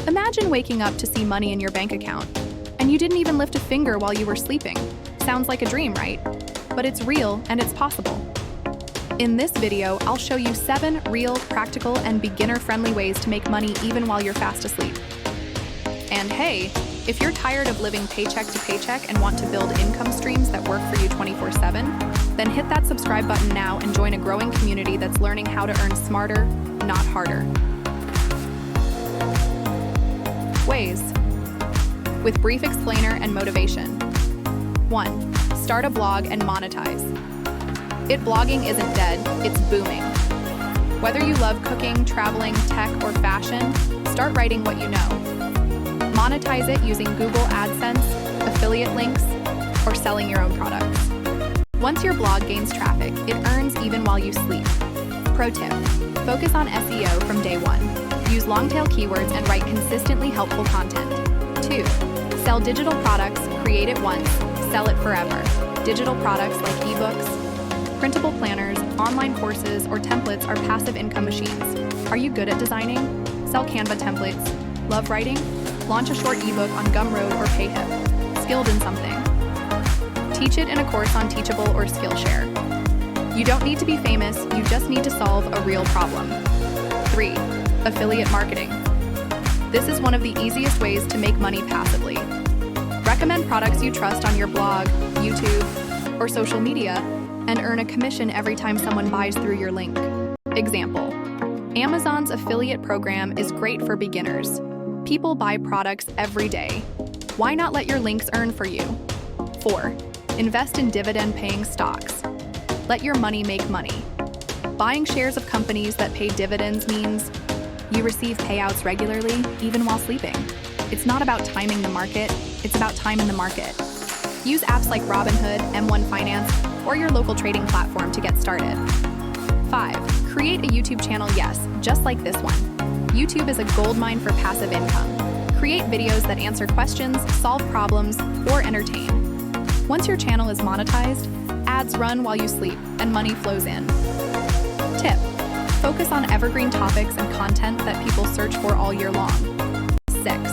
Imagine waking up to see money in your bank account, and you didn't even lift a finger while you were sleeping. Sounds like a dream, right? But it's real and it's possible. In this video, I'll show you 7 real, practical, and beginner-friendly ways to make money even while you're fast asleep. And hey, if you're tired of living paycheck to paycheck and want to build income streams that work for you 24/7, then hit that subscribe button now and join a growing community that's learning how to earn smarter, not harder. Ways. With brief explainer and motivation. 1. Start a blog and monetize. Blogging isn't dead, it's booming. Whether you love cooking, traveling, tech, or fashion, start writing what you know. Monetize it using Google AdSense, affiliate links, or selling your own products. Once your blog gains traffic, it earns even while you sleep. Pro tip: focus on SEO from day one. Use long-tail keywords and write consistently helpful content. 2. Sell digital products, create it once, sell it forever. Digital products like ebooks, printable planners, online courses, or templates are passive income machines. Are you good at designing? Sell Canva templates. Love writing? Launch a short ebook on Gumroad or Payhip. Skilled in something? Teach it in a course on Teachable or Skillshare. You don't need to be famous, you just need to solve a real problem. 3. Affiliate marketing. This is one of the easiest ways to make money passively. Recommend products you trust on your blog, YouTube, or social media, and earn a commission every time someone buys through your link. Example: Amazon's affiliate program is great for beginners. People buy products every day. Why not let your links earn for you? 4. Invest in dividend-paying stocks. Let your money make money. Buying shares of companies that pay dividends means you receive payouts regularly, even while sleeping. It's not about timing the market, it's about time in the market. Use apps like Robinhood, M1 Finance, or your local trading platform to get started. 5. Create a YouTube channel, yes, just like this one. YouTube is a goldmine for passive income. Create videos that answer questions, solve problems, or entertain. Once your channel is monetized, ads run while you sleep, and money flows in. Tip: focus on evergreen topics and content that people search for all year long. 6.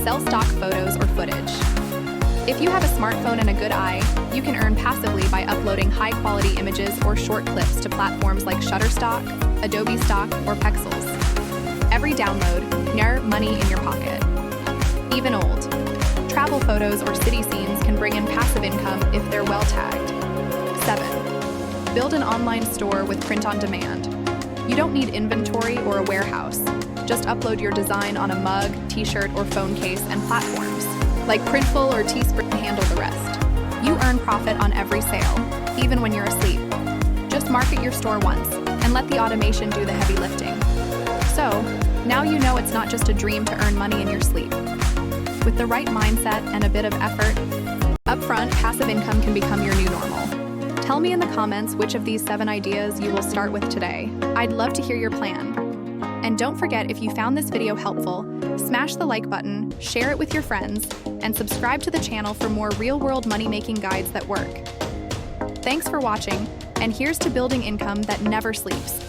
Sell stock photos or footage. If you have a smartphone and a good eye, you can earn passively by uploading high-quality images or short clips to platforms like Shutterstock, Adobe Stock, or Pexels. Every download, money in your pocket. Even old travel photos or city scenes can bring in passive income if they're well tagged. 7. Build an online store with print on demand. You don't need inventory or a warehouse. Just upload your design on a mug, t-shirt, or phone case, and platforms like Printful or Teespring handle the rest. You earn profit on every sale, even when you're asleep. Just market your store once and let the automation do the heavy lifting. So, now you know it's not just a dream to earn money in your sleep. With the right mindset and a bit of effort, upfront passive income can become your new normal. Tell me in the comments which of these 7 ideas you will start with today. I'd love to hear your plan. And don't forget, if you found this video helpful, smash the like button, share it with your friends, and subscribe to the channel for more real-world money-making guides that work. Thanks for watching, and here's to building income that never sleeps.